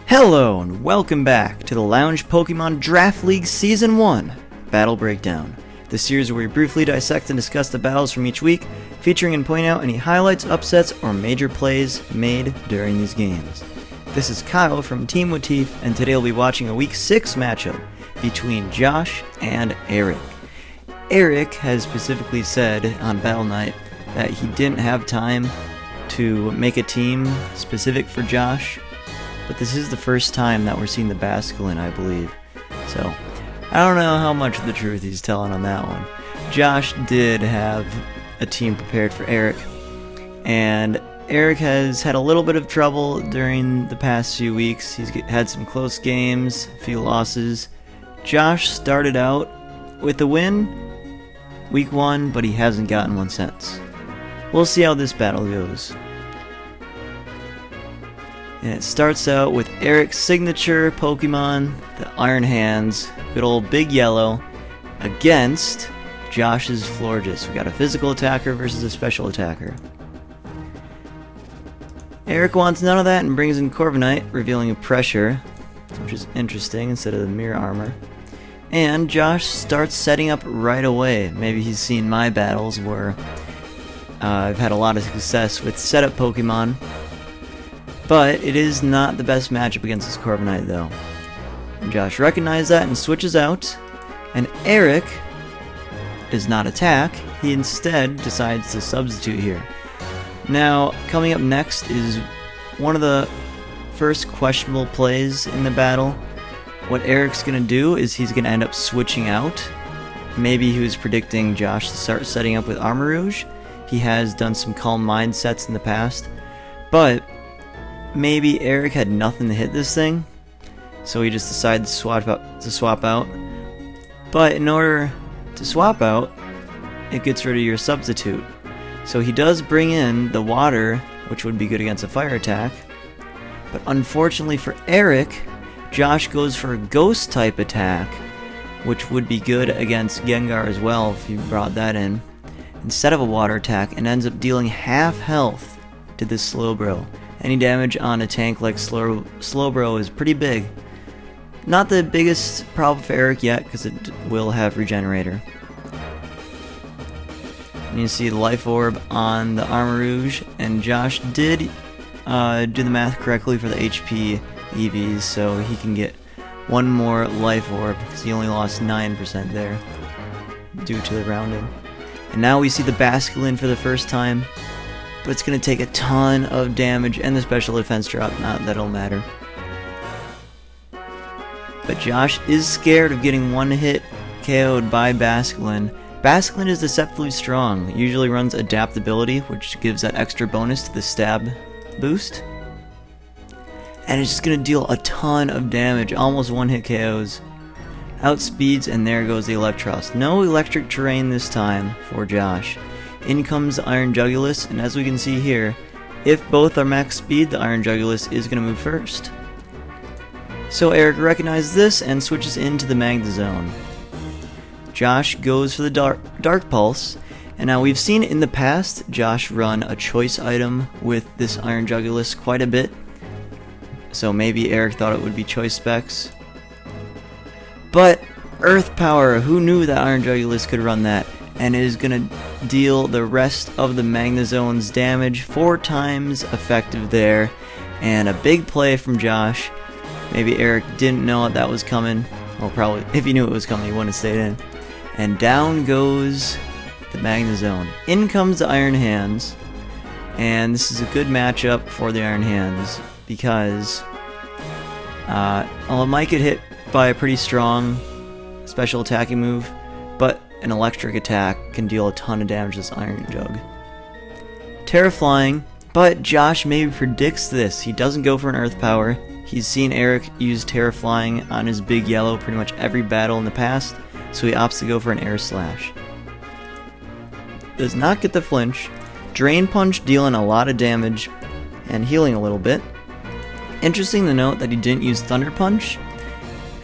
Hello and welcome back to the Lounge Pokemon Draft League Season 1 Battle Breakdown, the series where we briefly dissect and discuss the battles from each week, featuring and pointing out any highlights, upsets, or major plays made during these games. This is Kyle from Team Watif, and today we'll be watching a Week 6 matchup between Josh and Eric. Eric has specifically said on Battle Night that he didn't have time to make a team specific for Josh, but this is the first time that we're seeing the Basculin, I believe. So, I don't know how much of the truth he's telling on that one. Josh did have a team prepared for Eric, and Eric has had a little bit of trouble during the past few weeks. He's had some close games, a few losses. Josh started out with a win, Week 1, but he hasn't gotten one since. We'll see how this battle goes. And it starts out with Eric's signature Pokemon, the Iron Hands, good old Big Yellow, against Josh's Florges. We got a physical attacker versus a special attacker. Eric wants none of that and brings in Corviknight, revealing a Pressure, which is interesting instead of the Mirror Armor. And Josh starts setting up right away. Maybe he's seen my battles where I've had a lot of success with setup Pokemon. But it is not the best matchup against this Corviknight though. And Josh recognizes that and switches out. And Eric does not attack. He instead decides to substitute here. Now, coming up next is one of the first questionable plays in the battle. What Eric's going to do is he's going to end up switching out. Maybe he was predicting Josh to start setting up with Armarouge. He has done some Calm Mind sets in the past. But maybe Eric had nothing to hit this thing, so he just decided to swap out. But in order to swap out, it gets rid of your substitute. So he does bring in the water, which would be good against a fire attack. But unfortunately for Eric, Josh goes for a ghost type attack, which would be good against Gengar as well if you brought that in, instead of a water attack, and ends up dealing half health to this Slowbro. Any damage on a tank like Slowbro is pretty big. Not the biggest problem for Eric yet, because it will have Regenerator. And you see the Life Orb on the Armarouge, and Josh did do the math correctly for the HP EVs, so he can get one more Life Orb, because he only lost 9% there, due to the rounding. And now we see the Basculin for the first time, but it's going to take a ton of damage and the special defense drop, not that it'll matter. But Josh is scared of getting one hit KO'd by Basculin. Basculin is deceptively strong. It usually runs adaptability, which gives that extra bonus to the stab boost. And it's just going to deal a ton of damage, almost one hit KOs. Outspeeds, and there goes the Electros. No electric terrain this time for Josh. In comes the Iron Jugulis, and as we can see here, if both are max speed, the Iron Jugulis is going to move first. So Eric recognizes this and switches into the Magnezone. Josh goes for the Dark Pulse, and now we've seen in the past Josh run a choice item with this Iron Jugulis quite a bit. So maybe Eric thought it would be choice specs. But Earth Power, who knew that Iron Jugulis could run that? And is going to deal the rest of the Magnezone's damage, 4 times effective there. And a big play from Josh. Maybe Eric didn't know that was coming. Well, probably, if he knew it was coming, he wouldn't have stayed in. And down goes the Magnezone. In comes the Iron Hands. And this is a good matchup for the Iron Hands, because it might get hit by a pretty strong special attacking move, but an electric attack can deal a ton of damage to this Iron Jug. Terraflying, but Josh maybe predicts this. He doesn't go for an Earth Power. He's seen Eric use Terraflying on his Big Yellow pretty much every battle in the past, so he opts to go for an Air Slash. Does not get the flinch. Drain Punch dealing a lot of damage and healing a little bit. Interesting to note that he didn't use Thunder Punch.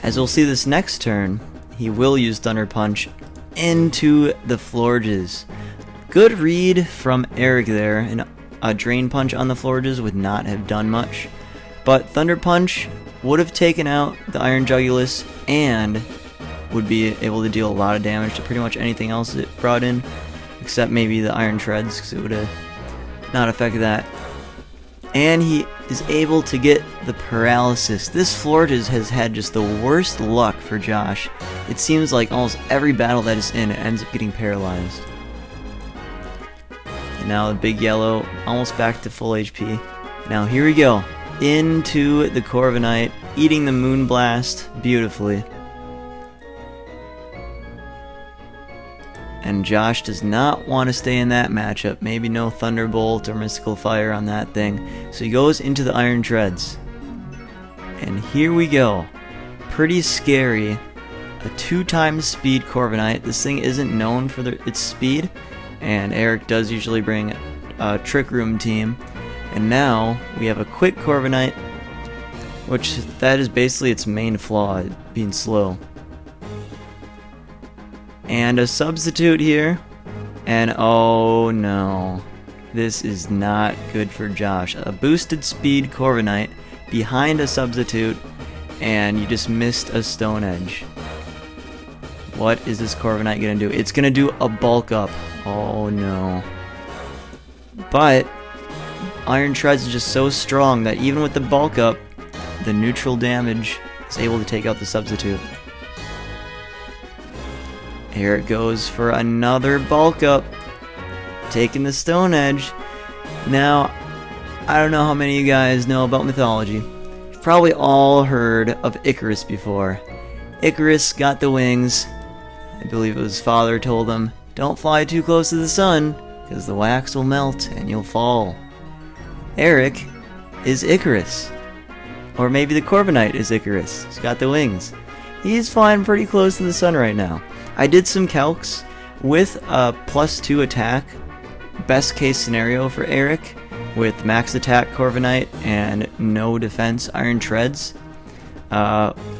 As we'll see this next turn, he will use Thunder Punch into the Florges. Good read from Eric there, and a Drain Punch on the Florges would not have done much. But Thunder Punch would have taken out the Iron Jugulus and would be able to deal a lot of damage to pretty much anything else it brought in, except maybe the Iron Treads, because it would have not affected that. And he is able to get the paralysis. This Florges has had just the worst luck for Josh. It seems like almost every battle that is in, it ends up getting paralyzed. And now the big yellow, almost back to full HP. Now here we go, into the Corviknight, eating the Moonblast beautifully. And Josh does not want to stay in that matchup. Maybe no Thunderbolt or Mystical Fire on that thing. So he goes into the Iron Treads. And here we go. Pretty scary. A 2x speed Corviknight. This thing isn't known for its speed. And Eric does usually bring a Trick Room team. And now we have a quick Corviknight, which that is basically its main flaw, being slow. And a substitute here, and oh no, this is not good for Josh. A boosted speed Corviknight behind a substitute, and you just missed a Stone Edge. What is this Corviknight gonna do? It's gonna do a bulk up. Oh no. But Iron Treads is just so strong that even with the bulk up, the neutral damage is able to take out the substitute. Here it goes for another bulk up, taking the Stone Edge. Now, I don't know how many of you guys know about mythology. You've probably all heard of Icarus before. Icarus got the wings. I believe his father told him, don't fly too close to the sun, because the wax will melt and you'll fall. Eric is Icarus. Or maybe the Corviknight is Icarus. He's got the wings. He's flying pretty close to the sun right now. I did some calcs with a +2 attack, best case scenario for Eric, with max attack Corviknight and no defense Iron Treads.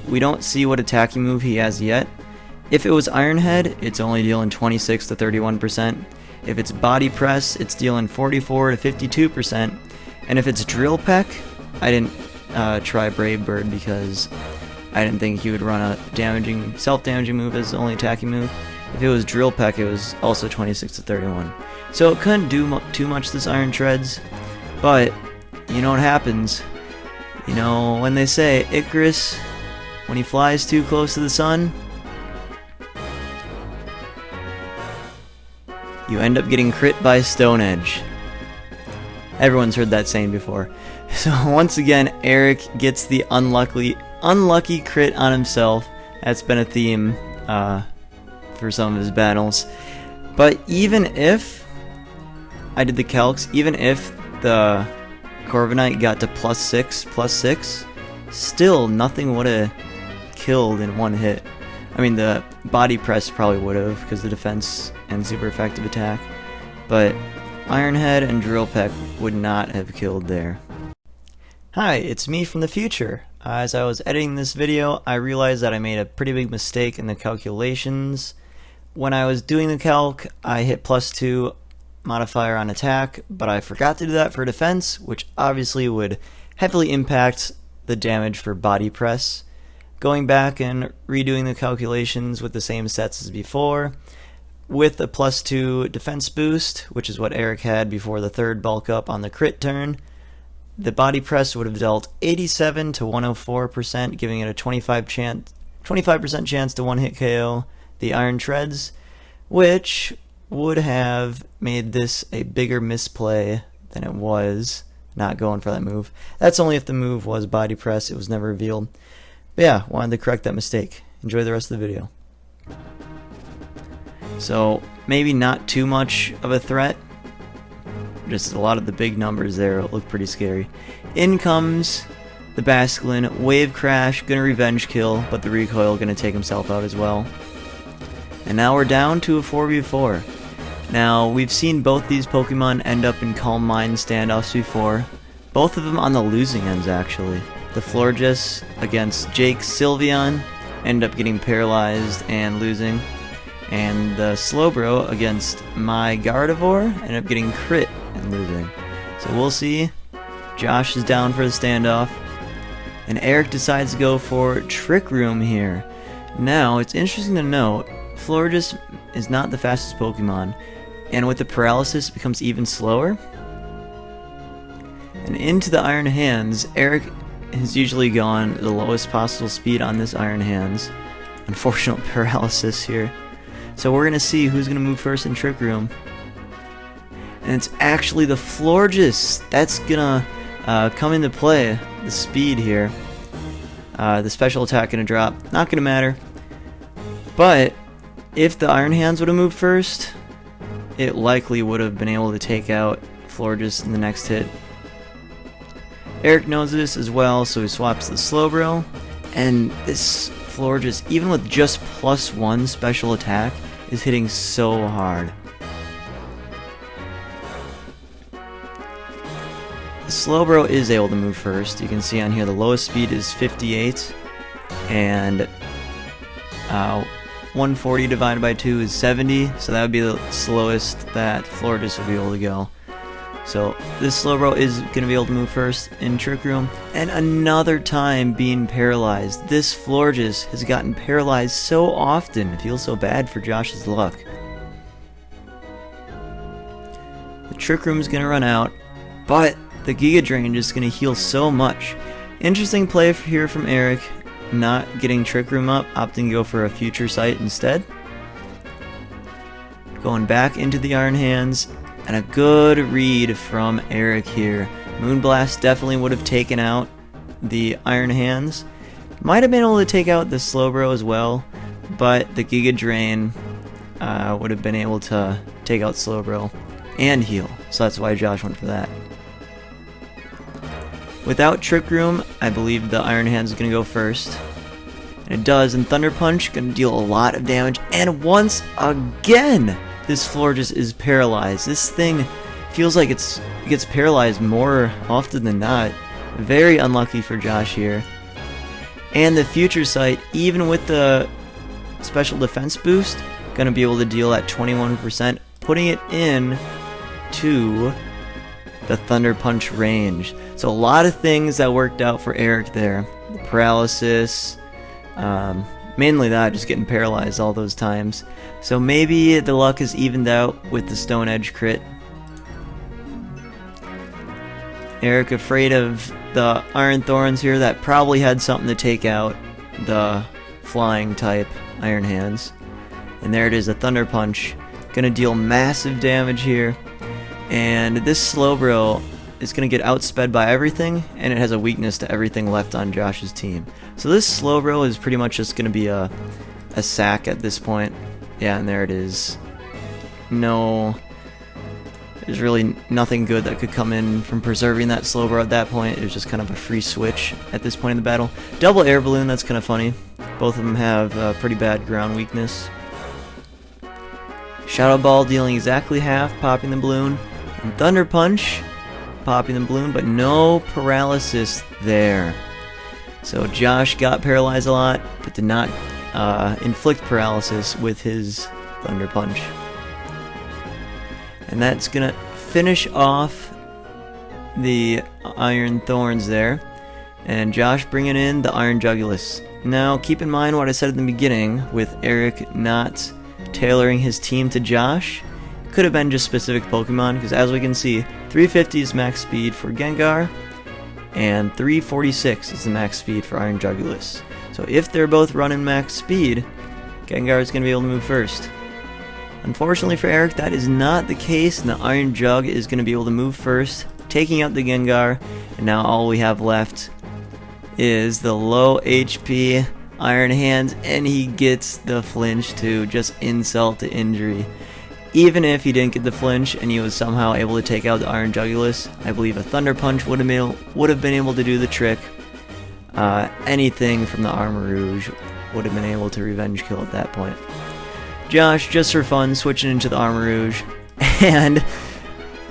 We don't see what attacking move he has yet. If it was Iron Head, it's only dealing 26 to 31%. If it's Body Press, it's dealing 44 to 52%. And if it's Drill Peck, I didn't try Brave Bird because I didn't think he would run a self-damaging move as the only attacking move. If it was Drill Peck, it was also 26 to 31. So it couldn't do too much, this Iron Treads. But, you know what happens. You know, when they say Icarus, when he flies too close to the sun, you end up getting crit by Stone Edge. Everyone's heard that saying before. So once again, Eric gets the unlucky crit on himself. That's been a theme for some of his battles. But even if I did the calcs, even if the Corviknight got to +6, still nothing would have killed in one hit. I mean, the Body Press probably would have, because the defense and super effective attack. But Iron Head and Drill Peck would not have killed there. Hi, it's me from the future. As I was editing this video, I realized that I made a pretty big mistake in the calculations. When I was doing the calc, I hit +2 modifier on attack, but I forgot to do that for defense, which obviously would heavily impact the damage for Body Press. Going back and redoing the calculations with the same sets as before, with a +2 defense boost, which is what Eric had before the third bulk up on the crit turn, the Body Press would have dealt 87 to 104%, giving it a 25% chance to one-hit KO the Iron Treads, which would have made this a bigger misplay than it was not going for that move. That's only if the move was Body Press. It was never revealed. But yeah, wanted to correct that mistake. Enjoy the rest of the video. So, maybe not too much of a threat. Just a lot of the big numbers there look pretty scary. In comes the Basculin, Wave Crash, gonna revenge kill, but the recoil gonna take himself out as well. And now we're down to a 4v4. Now, we've seen both these Pokemon end up in Calm Mind standoffs before. Both of them on the losing ends, actually. The Florges against Jake's Sylveon end up getting paralyzed and losing. And the Slowbro against my Gardevoir end up getting crit and losing. So we'll see. Josh is down for the standoff. And Eric decides to go for Trick Room here. Now, it's interesting to note, Florges is not the fastest Pokemon, and with the paralysis it becomes even slower. And into the Iron Hands, Eric has usually gone the lowest possible speed on this Iron Hands. Unfortunate paralysis here. So we're going to see who's going to move first in Trick Room. And it's actually the Florges that's going to come into play. The speed here. The special attack going to drop. Not going to matter. But if the Iron Hands would have moved first, it likely would have been able to take out Florges in the next hit. Eric knows this as well, so he swaps the Slowbro. And this Florges, even with just +1 special attack, is hitting so hard. The Slowbro is able to move first. You can see on here the lowest speed is 58, and 140 divided by 2 is 70, so that would be the slowest that Florges would be able to go. So this Slowbro is going to be able to move first in Trick Room, and another time being paralyzed. This Florges has gotten paralyzed so often. It feels so bad for Josh's luck. The Trick Room is going to run out, but the Giga Drain is going to heal so much. Interesting play here from Eric, not getting Trick Room up, opting to go for a Future Sight instead. Going back into the Iron Hands, and a good read from Eric here. Moonblast definitely would have taken out the Iron Hands. Might have been able to take out the Slowbro as well, but the Giga Drain would have been able to take out Slowbro and heal. So that's why Josh went for that. Without Trick Room, I believe the Iron Hands is going to go first. And it does, and Thunder Punch going to deal a lot of damage. And once again, this Florges is paralyzed. This thing feels like it gets paralyzed more often than not. Very unlucky for Josh here. And the Future Sight, even with the special defense boost, going to be able to deal at 21%, putting it in to the Thunder Punch range. So a lot of things that worked out for Eric there. The paralysis, mainly that, just getting paralyzed all those times. So maybe the luck is evened out with the Stone Edge crit. Eric afraid of the Iron Thorns here. That probably had something to take out the flying type Iron Hands. And there it is, a Thunder Punch. Gonna deal massive damage here. And this Slowbro is going to get outsped by everything, and it has a weakness to everything left on Josh's team. So this Slowbro is pretty much just going to be a sack at this point. Yeah, and there it is. No, there's really nothing good that could come in from preserving that Slowbro at that point. It was just kind of a free switch at this point in the battle. Double Air Balloon, that's kind of funny. Both of them have pretty bad ground weakness. Shadow Ball dealing exactly half, popping the balloon. And Thunder Punch, popping the balloon, but no paralysis there. So Josh got paralyzed a lot, but did not inflict paralysis with his Thunder Punch. And that's going to finish off the Iron Thorns there. And Josh bringing in the Iron Jugulus. Now keep in mind what I said at the beginning with Eric not tailoring his team to Josh. Could have been just specific Pokemon, because as we can see, 350 is max speed for Gengar, and 346 is the max speed for Iron Jugulus. So if they're both running max speed, Gengar is going to be able to move first. Unfortunately for Eric, that is not the case, and the Iron Jug is going to be able to move first, taking out the Gengar, and now all we have left is the low HP Iron Hands, and he gets the flinch too, just insult to injury. Even if he didn't get the flinch and he was somehow able to take out the Iron Jugulus, I believe a Thunder Punch would have been able to do the trick. Anything from the Armarouge would have been able to revenge kill at that point. Josh, just for fun, switching into the Armarouge, and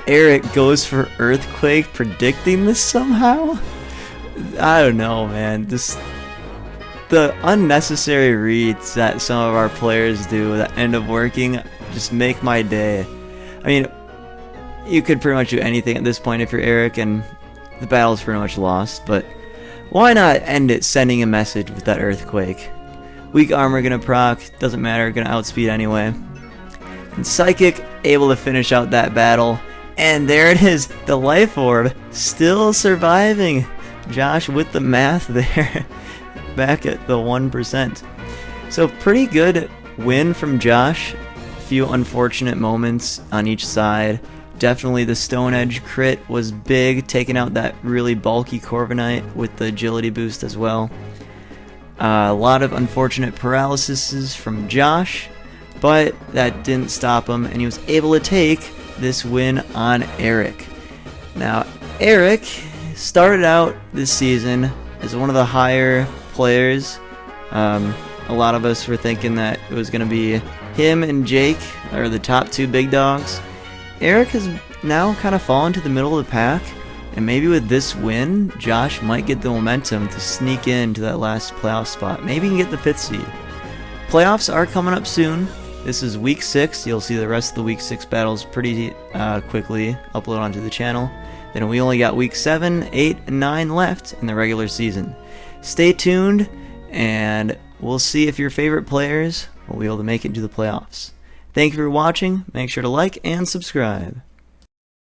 Eric goes for Earthquake, predicting this somehow? I don't know, man. The unnecessary reads that some of our players do that end up working just make my day. I mean, you could pretty much do anything at this point if you're Eric, and the battle's pretty much lost, but Why not end it sending a message with that earthquake? Weak armor gonna proc, doesn't matter, gonna outspeed anyway. And Psychic able to finish out that battle. And there it is, the life orb still surviving. Josh with the math there, back at the 1%. So pretty good win from Josh. A few unfortunate moments on each side. Definitely the Stone Edge crit was big, taking out that really bulky Corviknight with the agility boost as well. A lot of unfortunate paralyses from Josh, but that didn't stop him, and he was able to take this win on Eric. Now, Eric started out this season as one of the higher players. A lot of us were thinking that it was going to be him and Jake are the top two big dogs. Eric has now kind of fallen to the middle of the pack, and maybe with this win, Josh might get the momentum to sneak into that last playoff spot. Maybe he can get the 5th seed. Playoffs are coming up soon. This is week 6. You'll see the rest of the week 6 battles pretty quickly upload onto the channel. Then we only got week 7, 8, and 9 left in the regular season. Stay tuned, and we'll see if your favorite players will be able to make it to the playoffs. Thank you for watching. Make sure to like and subscribe.